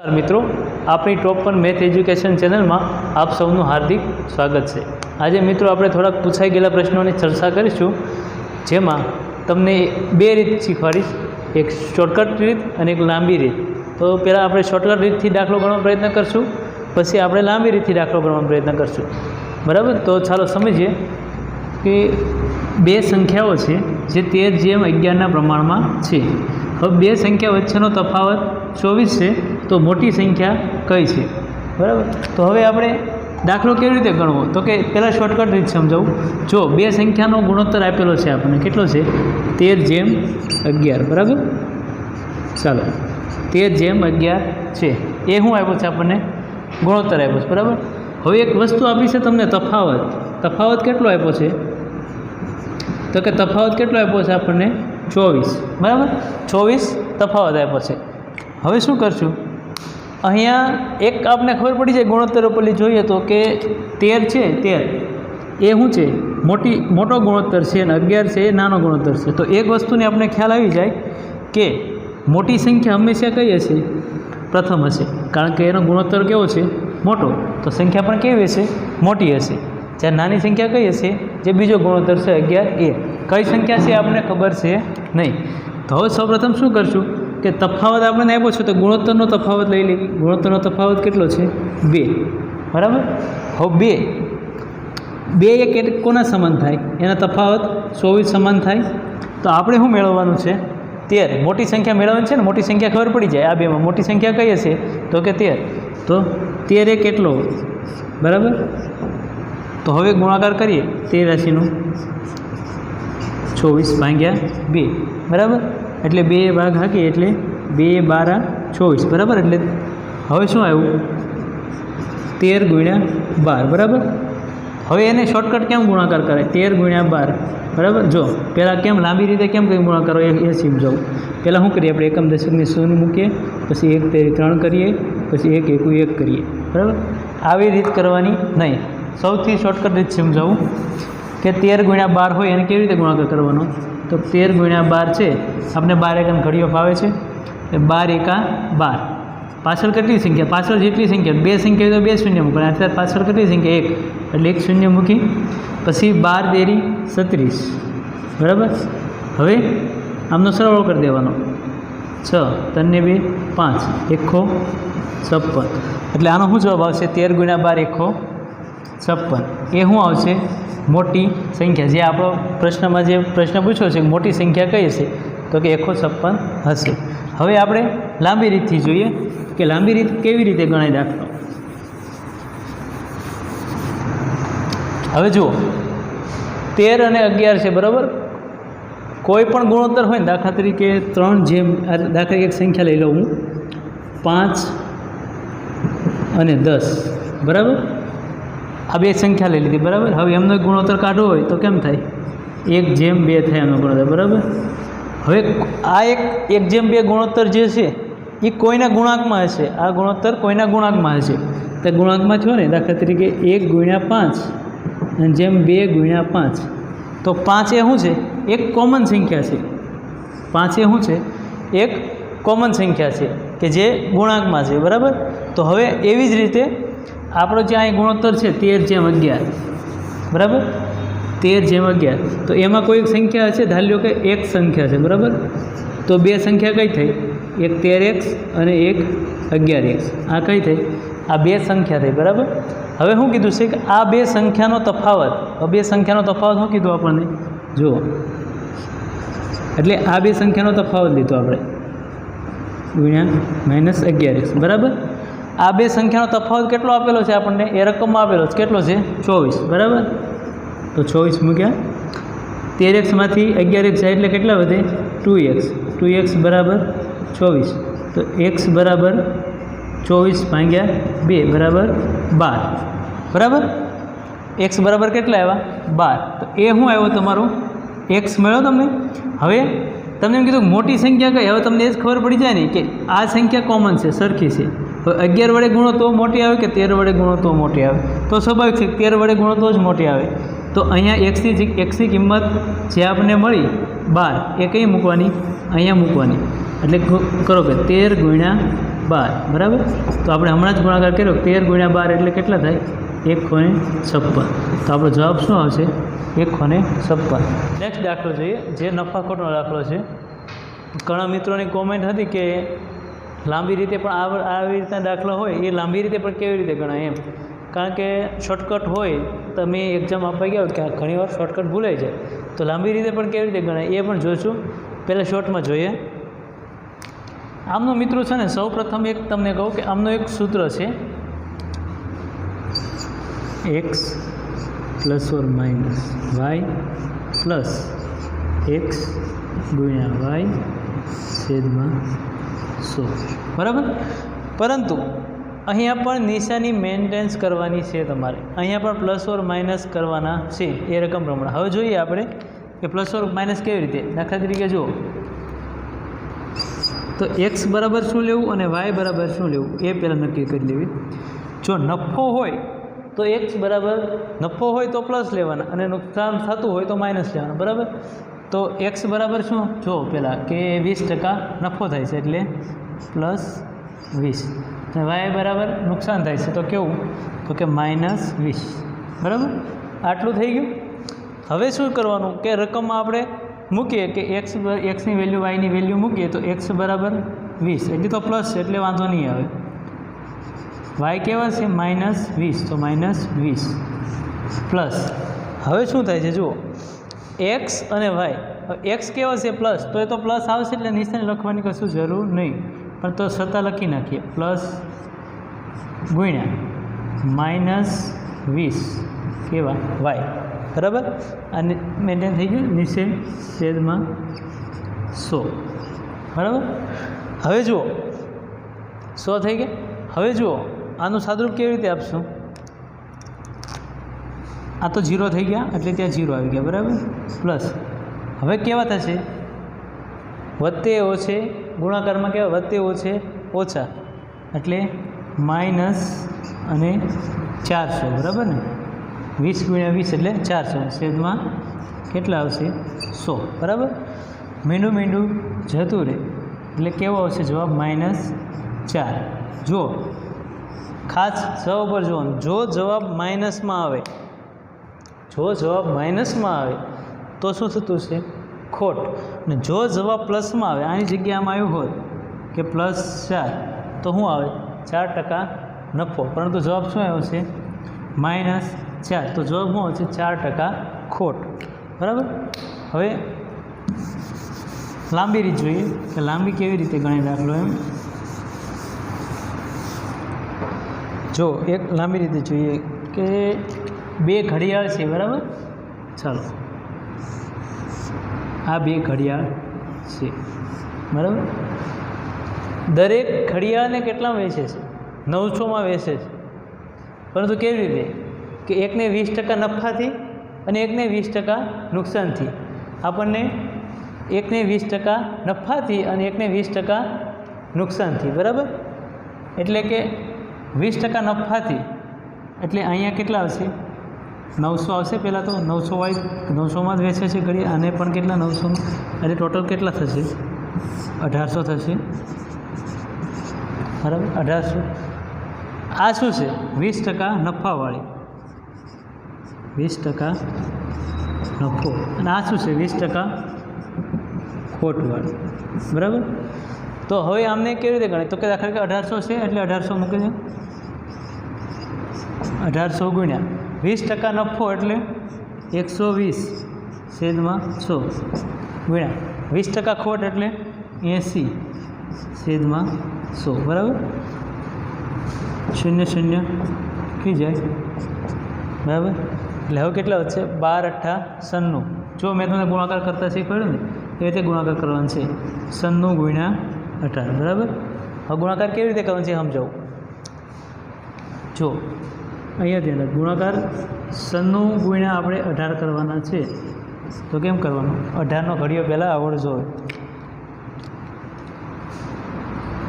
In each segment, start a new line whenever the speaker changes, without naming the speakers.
મિત્રો, આપણી ટોપ 1 math education ચેનલમાં આપ સૌનું હાર્દિક સ્વાગત છે। આજે મિત્રો આપણે થોડાક પૂછાઈ ગયેલા પ્રશ્નોની ચર્ચા કરીશું, જેમાં તમને બે રીત શીખવાડીશ, એક શોર્ટકટ રીત અને એક લાંબી રીત। તો પહેલાં આપણે શોર્ટકટ રીતથી દાખલો ગણવાનો પ્રયત્ન કરશું, પછી આપણે લાંબી રીતથી દાખલો ગણવાનો પ્રયત્ન કરશું, બરાબર। તો ચાલો સમજીએ કે બે સંખ્યાઓ છે જે 13:11ના પ્રમાણમાં છે। હવે બે સંખ્યા વચ્ચેનો તફાવત 24 છે, તો મોટી સંખ્યા કઈ છે, બરાબર। તો હવે આપણે દાખલો કેવી રીતે ગણવો, તો કે પહેલાં શોર્ટકટ રીત સમજાવું। જો બે સંખ્યાનો ગુણોત્તર આપેલો છે આપણને, કેટલો છે 13:11, બરાબર। ચાલો 13:11 છે, એ શું આપ્યો છે આપણને, ગુણોત્તર આપ્યો છે, બરાબર। હવે એક વસ્તુ આપી છે તમને તફાવત કેટલો આપ્યો છે, તો કે તફાવત કેટલો આપ્યો છે આપણને 24, બરાબર। 24 તફાવત આપ્યો છે। હવે શું કરશું, અહીંયા એક આપને ખબર પડી જાય ગુણોત્તર ઉપરથી જોઈએ તો કે 13 છે, 13 એ શું છે, મોટો ગુણોત્તર છે, અને 11 છે એ નાનો ગુણોત્તર છે। તો એક વસ્તુને આપણે ખ્યાલ આવી જાય કે મોટી સંખ્યા હંમેશા કઈ હશે, પ્રથમ હશે, કારણ કે એનો ગુણોત્તર કેવો છે, મોટો, તો સંખ્યા પણ કેવી હશે, મોટી હશે। જ્યારે નાની સંખ્યા કઈ હશે, જે બીજો ગુણોત્તર છે 11 એ કઈ સંખ્યા છે આપણને ખબર છે નહીં। તો હવે સૌપ્રથમ શું કરશું કે તફાવત આપણને આપ્યો છે, તો ગુણોત્તરનો તફાવત લઈ લઈએ। ગુણોત્તરનો તફાવત કેટલો છે, 2, બરાબર। હવે 2 એક કોના સમાન થાય, એના તફાવત 24 સમાન થાય। તો આપણે શું મેળવવાનું છે, 13, મોટી સંખ્યા મેળવવાની છે ને, મોટી સંખ્યા ખબર પડી જાય, આ બેમાં મોટી સંખ્યા કઈ હશે, તો કે 13, તો 13 એ કેટલો, બરાબર। તો હવે ગુણાકાર કરીએ 13 રાશિનું 24/2, બરાબર। એટલે 2 ભાગ હાકીએ એટલે 2 12 24, બરાબર। એટલે હવે શું આવ્યું, 13 × 12, બરાબર। હવે એને શોર્ટકટ કેમ ગુણાકાર કરે, 13 × 12, બરાબર। જો પહેલાં કેમ લાંબી રીતે કેમ કંઈ ગુણાકાર હોય એ સમજાવું। પહેલાં શું કરીએ, આપણે એકમ દશકની શૂન્ય મૂકીએ, પછી 1 તેરી 3 કરીએ, પછી 1 એકુ 1 કરીએ, બરાબર। આવી રીત કરવાની નહીં, સૌથી શોર્ટકટ રીત સમજાવું કે 13 × 12 હોય એને કેવી રીતે ગુણાકાર કરવાનો, તો 13 × 12 છે, આપણે 12 એકમ ઘડીઓ ફાવે છે, 12 એકા 12, પાછળ કેટલી સંખ્યા, પાછળ જેટલી સંખ્યા, બે સંખ્યા હોય તો 2 શૂન્ય મૂકવાના, અત્યારે પાછળ કેટલી સંખ્યા 1, એટલે 1 શૂન્ય મૂકી, પછી 12 તેરી 36, બરાબર। હવે આમનો સરવાળો કરી દેવાનો, 6 3 ને 2 5, 1 56, એટલે આનો શું જવાબ આવશે, 13 × 12 156, એ શું આવશે, મોટી સંખ્યા, જે આપણો પ્રશ્નમાં જે પ્રશ્ન પૂછ્યો છે મોટી સંખ્યા કઈ હશે, તો કે 156 હશે। હવે આપણે લાંબી રીતથી જોઈએ કે લાંબી રીત કેવી રીતે ગણાય દાખલો। હવે જુઓ 13 અને 11 છે, બરાબર। કોઈ પણ ગુણોત્તર હોય ને, દાખલા તરીકે 3 જેમ, દાખલા તરીકે એક સંખ્યા લઈ લઉં હું, 5 અને 10, બરાબર। આ બે સંખ્યા લઈ લીધી, બરાબર। હવે એમનો ગુણોત્તર કાઢવો હોય તો કેમ થાય, 1:2 થાય એમનો ગુણોત્તર, બરાબર। હવે આ 1:2 ગુણોત્તર જે છે એ કોઈના ગુણાંકમાં હશે, આ ગુણોત્તર કોઈના ગુણાંકમાં હશે, તો ગુણાંકમાં થયો ને, દાખલા તરીકે 1 × 5 અને જેમ 2 × 5, તો 5 એ શું છે, એક કોમન સંખ્યા છે, 5 એ શું છે, એક કોમન સંખ્યા છે કે જે ગુણાંકમાં છે, બરાબર। તો હવે એવી જ રીતે આપણો જે અહીં ગુણોત્તર છે 13:11, બરાબર, 13:11, તો એમાં કોઈ સંખ્યા હશે, ધારી લો કે એક સંખ્યા છે, બરાબર। તો બે સંખ્યા કઈ થઈ, એક 13x અને એક 11x, આ કઈ થઈ, આ બે સંખ્યા થઈ, બરાબર। હવે શું કીધું છે કે આ બે સંખ્યાનો તફાવત, શું કીધું આપણને, જુઓ, એટલે આ બે સંખ્યાનો તફાવત લીધો આપણે ગુણ્યા -11x, બરાબર। આ બે સંખ્યાનો તફાવત કેટલો આપેલો છે આપણને, એ રકમમાં આપેલો છે, કેટલો છે 24, બરાબર। તો 24 મૂક્યા, 13x માંથી 11x જાય એટલે કેટલા વધે, 2x બરાબર 24, તો x બરાબર 24/2 બરાબર 12, બરાબર। x બરાબર કેટલા આવ્યા, 12, તો એ શું આવ્યો તમારો, x મળ્યો તમને। હવે તમને એમ કીધું મોટી સંખ્યા કઈ, હવે તમને એ જ ખબર પડી જાય ને કે આ સંખ્યા કોમન છે, સરખી છે। હવે 11 વડે ગુણો તો મોટી આવે કે 13 વડે ગુણો તો મોટી આવે, તો સ્વાભાવિક છે 13 વડે ગુણો તો જ મોટી આવે। તો અહીંયા xની કિંમત જે આપણને મળી 12, એ કઈ મૂકવાની, અહીંયા મૂકવાની, એટલે કરો કે 13 × 12 બરાબર. તો આપણે હમણાં જ ગુણાકાર કર્યો 13 ગુણ્યા 12 એટલે કેટલા થાય 156. તો આપણો જવાબ શું આવશે 156. નેક્સ્ટ દાખલો જોઈએ, જે નફાખોટનો દાખલો છે. ઘણા મિત્રોની કોમેન્ટ હતી કે લાંબી રીતે પણ આવી રીતના દાખલા હોય એ લાંબી રીતે પણ કેવી રીતે ગણાય એમ, કારણ કે શોર્ટકટ હોય, તમે એક્ઝામ આપવા ગયા હોય કે ઘણીવાર શોર્ટકટ ભૂલાઈ જાય, તો લાંબી રીતે પણ કેવી રીતે ગણાય એ પણ જોઈશું. પહેલાં શોર્ટમાં જોઈએ. આમનો મિત્રો છે ને, સૌ પ્રથમ એક તમને કહું કે આમનું એક સૂત્ર છે, x ± y + x ગુણ્યા y છેદમાં 100 બરાબર. પરંતુ અહીંયા પણ નિશાની મેન્ટેન્સ કરવાની છે તમારે, અહીંયા પણ ± કરવાના છે એ રકમ પ્રમાણે. હવે જોઈએ આપણે કે ± કેવી રીતે. દાખલા તરીકે જુઓ તો x બરાબર શું લેવું અને y બરાબર શું લેવું એ પહેલાં નક્કી કરી લેવી. જો નફો હોય તો x બરાબર નફો હોય તો પ્લસ લેવાના અને નુકસાન થતું હોય તો માઇનસ લેવાના બરાબર. તો x બરાબર શું જો પહેલાં કે 20% નફો થાય છે એટલે +20, અને y બરાબર નુકસાન થાય છે તો કેવું, તો કે -20 બરાબર. આટલું થઈ ગયું. હવે શું કરવાનું કે રકમમાં આપણે મૂકીએ કે એક્સની વેલ્યુ વાયની વેલ્યુ મૂકીએ તો x બરાબર 20 એટલે તો પ્લસ છે એટલે વાંધો નહીં આવે. y કેવા છે -20 તો -20 પ્લસ. હવે શું થાય છે જુઓ, x અને y, x કેવા છે પ્લસ, તો એ તો પ્લસ આવશે એટલે નિશાની લખવાની કશું જરૂર નહીં, પણ તો છતાં લખી નાખીએ પ્લસ ગુણ્યા -20 કેવા y બરાબર. અને મેન્ટેન થઈ ગયું નીચે છેદમાં 100 બરાબર. હવે જુઓ 100 થઈ ગયા. હવે જુઓ આનું સાદુરૂપ કેવી રીતે આપશું, આ તો 0 થઈ ગયા એટલે ત્યાં 0 આવી ગયા બરાબર. પ્લસ હવે કેવા થશે, વત્તે ઓછે ગુણાકારમાં કેવા વત્તે ઓછે ઓછા એટલે માઇનસ અને 400 બરાબર ને. 20 ગુણ્યા 20 એટલે 400 છેદમાં કેટલા આવશે 100 બરાબર. મીંડું જતું રહે એટલે કેવો આવશે જવાબ -4. જો ખાસ જવાબ પર જોવાનું, જો જવાબ માઇનસમાં આવે, જો જવાબ માઇનસમાં આવે તો શું થતું છે ખોટ, અને જો જવાબ પ્લસમાં આવે, આની જગ્યામાં આવ્યું હોત કે +4 તો શું આવે 4% નફો, પરંતુ જવાબ શું આવ્યો છે -4, તો જવાબ શું આવશે 4% ખોટ બરાબર. હવે લાંબી રીત જોઈએ કે લાંબી કેવી રીતે ગણાય દાખલો એમ. જો એક લાંબી રીતે જોઈએ કે 2 ઘડિયાળ છે બરાબર. ચાલો આ 2 ઘડિયાળ છે બરાબર. દરેક ઘડિયાળને કેટલા વેચે છે 900માં વેચે છે, પરંતુ કેવી રીતે કે એકને 20% નફાથી અને એકને 20% નુકસાનથી. આપણને એકને 20% નફાથી અને એકને 20% નુકસાનથી બરાબર. એટલે કે 20% નફાથી એટલે અહીંયા કેટલા આવશે 900 આવશે. પહેલાં તો 900 વાય 900માં જ વેચે છે ઘડી, આને પણ કેટલા 900માં, એટલે ટોટલ કેટલા થશે 1800 થશે બરાબર. 1800 આ શું છે 20% નફાવાળી, 20% નફો, અને આ શું છે 20% ખોટવાળી બરાબર. તો હવે આમને કેવી રીતે ગણાય, તો કે દાખલા કે 1800 છે એટલે 1800 મૂકી દે. 1800 ગુણ્યા 20% નફો એટલે 120 છેદમાં 100 ગુણ્યા 20% ખોટ એટલે 80 છેદમાં 100 બરાબર. 0 0 થઈ જાય બરાબર. એટલે હવે કેટલા વધશે 12 8 96. જો મેં તમને ગુણાકાર કરતા શીખવાડ્યું ને એ રીતે ગુણાકાર કરવાનું છે. 96 ગુણ્યા 18 બરાબર. હવે ગુણાકાર કેવી રીતે કરવાનો છે સમજાવું. જો અહીંયા ધ્યાન રાખ, ગુણાકાર 96 ગુણ્યા આપણે 18 કરવાના છે. તો કેમ કરવાનું, 18નો ઘડિયો પહેલાં આવડજો.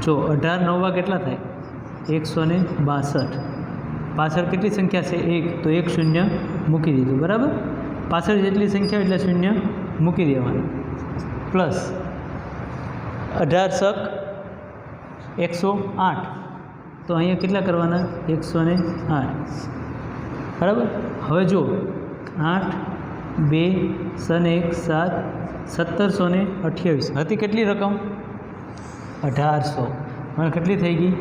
જો 18 9 કેટલા થાય 162. પાછળ કેટલી સંખ્યા છે 1, તો 1 શૂન્ય મૂકી દીધું બરાબર. પાછળ જેટલી સંખ્યા એટલે શૂન્ય મૂકી દેવાનું. પ્લસ 18 × 108, તો અહીંયા કેટલા કરવાના? 108, બરાબર. હવે જો 8, 2, 1, 7, 1728 હતી કેટલી રકમ? 1800. અને કેટલી થઈ ગઈ?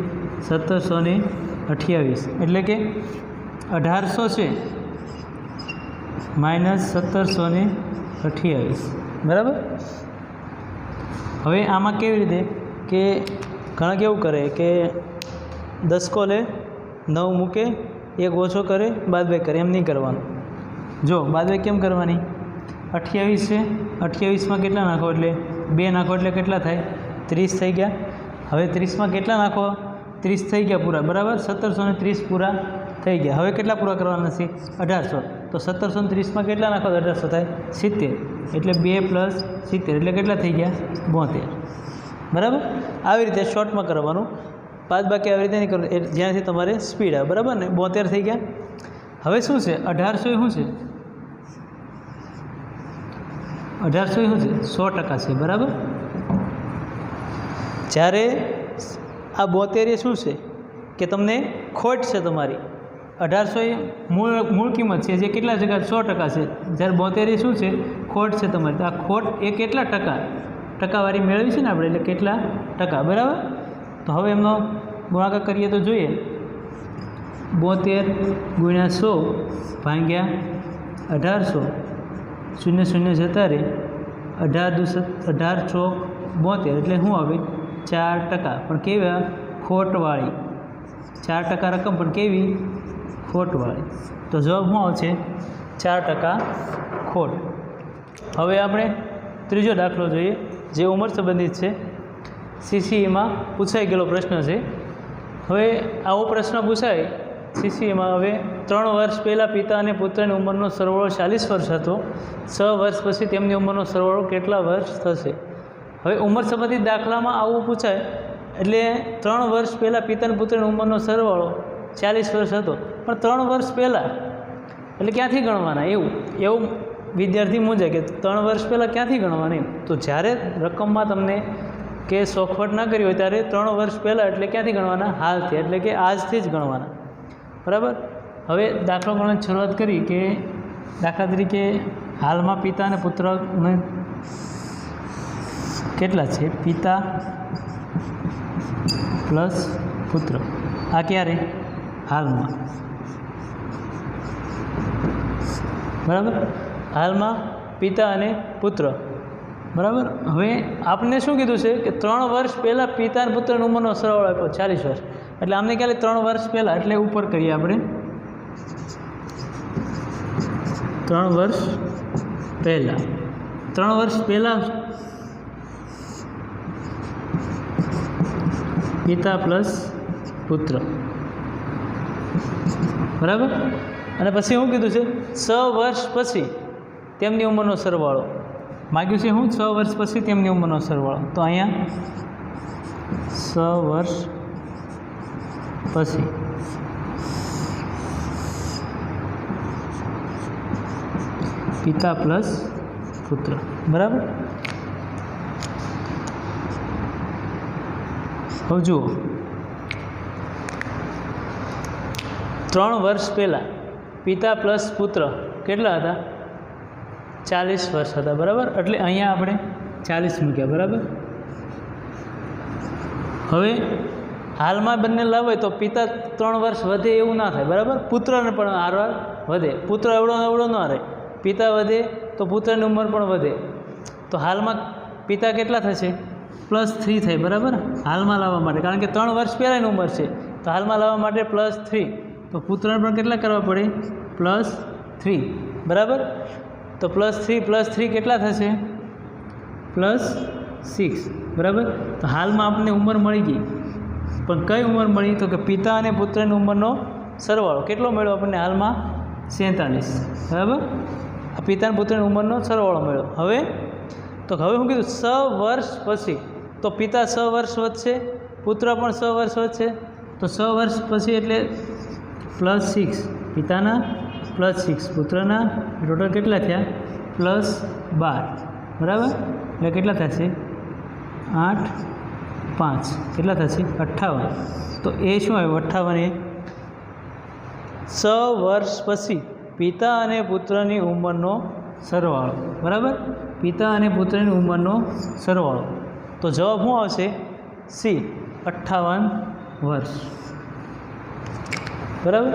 1728. એટલે કે 1800 છે માઇનસ 1728, બરાબર. હવે આમાં કેવી રીતે કે ઘણા કેવું કરે કે 10 લે, 9 મૂકે, 1 ઓછો કરે, બાદબાકી કરે. એમ નહીં કરવાનું. જો બાદબાકી કેમ કરવાની? 28 છે, 28માં કેટલા નાખો એટલે 2 નાખો એટલે કેટલા થાય? 30 થઈ ગયા. હવે 30માં કેટલા નાખો? 30 થઈ ગયા પૂરા, બરાબર. 1730 પૂરા થઈ ગયા. હવે કેટલા પૂરા કરવાના છે? 1800. તો 1730માં કેટલા નાખો? 1800 થાય 70. એટલે 2 + 70 એટલે કેટલા થઈ ગયા? 72, બરાબર. આવી રીતે શોર્ટમાં કરવાનું. બાદબાકી આવી રીતે નહીં કરવાનું, જ્યાંથી તમારે સ્પીડ આવે, બરાબર ને. 72 થઈ ગયા. હવે શું છે? 1800 એ શું છે? 1800 એ શું છે? 100% છે, બરાબર. જ્યારે આ 72 એ શું છે કે તમને ખોટ છે તમારી. 1800 એ મૂળ કિંમત છે, જે કેટલા ટકા? 100% છે. જ્યારે 72 એ શું છે? ખોટ છે તમારી. તો આ ખોટ એ કેટલા ટકા? ટકાવારી મેળવી છે ને આપણે, એટલે કેટલા ટકા, બરાબર. તો હવે એમનો ગુણાકાર કરીએ તો જોઈએ. 72 × 100 ભાગ્યા 1800, 0 0 જતા રહે, 18 ચોક 72, એટલે શું આવે? 4%. પણ કેવી? ખોટવાળી. 4% રકમ, પણ કેવી? ખોટવાળી. તો જવાબ શું આવશે? 4% ખોટ. હવે આપણે ત્રીજો દાખલો જોઈએ, જે ઉંમર સંબંધિત છે. CCEમાં પૂછાઈ ગયેલો પ્રશ્ન છે. હવે આવો પ્રશ્ન પૂછાય CCEમાં. હવે 3 વર્ષ પહેલાં પિતા અને પુત્રની ઉંમરનો સરવાળો 40 વર્ષ હતો. 6 વર્ષ પછી તેમની ઉંમરનો સરવાળો કેટલા વર્ષ થશે? હવે ઉંમર સંબંધિત દાખલામાં આવું પૂછાય એટલે 3 વર્ષ પહેલાં પિતા અને પુત્રની ઉંમરનો સરવાળો 40 વર્ષ હતો. પણ 3 વર્ષ પહેલાં એટલે ક્યાંથી ગણવાના? એવું વિદ્યાર્થી મૂંઝાય કે 3 વર્ષ પહેલાં ક્યાંથી ગણવાના એમ. તો જ્યારે રકમમાં તમને કે સોખવટ ના કરી હોય ત્યારે 3 વર્ષ પહેલાં એટલે ક્યાંથી ગણવાના? હાલથી, એટલે કે આજથી જ ગણવાના, બરાબર. હવે દાખલો ગણવાની શરૂઆત કરી કે દાખલા તરીકે હાલમાં પિતા અને પુત્રને કેટલા છે? પિતા પ્લસ પુત્ર. આ ક્યારે? હાલમાં, બરાબર. હાલમાં પિતા અને પુત્ર, બરાબર. હવે આપણે શું કીધું છે કે 3 વર્ષ પહેલાં પિતા અને પુત્રની ઉંમરનો સરવાળો આપ્યો 40 વર્ષ. એટલે આમને ક્યારે? 3 વર્ષ પહેલાં, એટલે ઉપર કરીએ આપણે 3 વર્ષ પહેલાં. 3 વર્ષ પહેલાં પિતા પ્લસ પુત્ર, બરાબર. અને પછી શું કીધું છે? 6 વર્ષ પછી તેમની ઉંમરનો સરવાળો માગ્યું છે. શું? 6 વર્ષ પછી તેમની ઉંમરનો સરવાળો. તો અહીંયા 6 વર્ષ પછી પિતા પ્લસ પુત્ર, બરાબર. હવે જુઓ, 3 વર્ષ પહેલાં પિતા પ્લસ પુત્ર કેટલા હતા? 40 વર્ષ હતા, બરાબર. એટલે અહીંયા આપણે 40 મૂક્યા, બરાબર. હવે હાલમાં બંને લાવે તો પિતા 3 વર્ષ વધે એવું ના થાય, બરાબર. પુત્રને પણ હારવાર વધે. પુત્ર એવડો ના રહે. પિતા વધે તો પુત્રની ઉંમર પણ વધે. તો હાલમાં પિતા કેટલા થશે? +3 થાય, બરાબર. હાલમાં લાવવા માટે, કારણ કે 3 વર્ષ પહેલાંની ઉંમર છે, તો હાલમાં લાવવા માટે +3. તો પુત્રને પણ કેટલા કરવા પડે? +3, બરાબર. તો +3 કેટલા થશે? +6, બરાબર. તો હાલમાં આપણને ઉંમર મળી ગઈ. પણ કઈ ઉંમર મળી? તો કે પિતા અને પુત્રની ઉંમરનો સરવાળો કેટલો મળ્યો આપણને? હાલમાં 47, બરાબર. આ પિતા અને પુત્રની ઉંમરનો સરવાળો મળ્યો. હવે શું કીધું? 6 વર્ષ પછી. તો પિતા 6 વર્ષ વધશે, પુત્ર પણ 6 વર્ષ વધશે. તો 6 વર્ષ પછી એટલે +6 પિતાના, +6 પુત્રના, ટોટલ કેટલા થયા? +12, બરાબર. એટલે કેટલા થશે? 8, 5 કેટલા થશે 58. તો એ શું આવ્યું 58 એ 6 વર્ષ પછી પિતા અને પુત્રની ઉંમરનો સરવાળો. બરાબર, પિતા અને પુત્રની ઉંમરનો સરવાળો. તો જવાબ શું આવશે? સી 58 વર્ષ. બરાબર.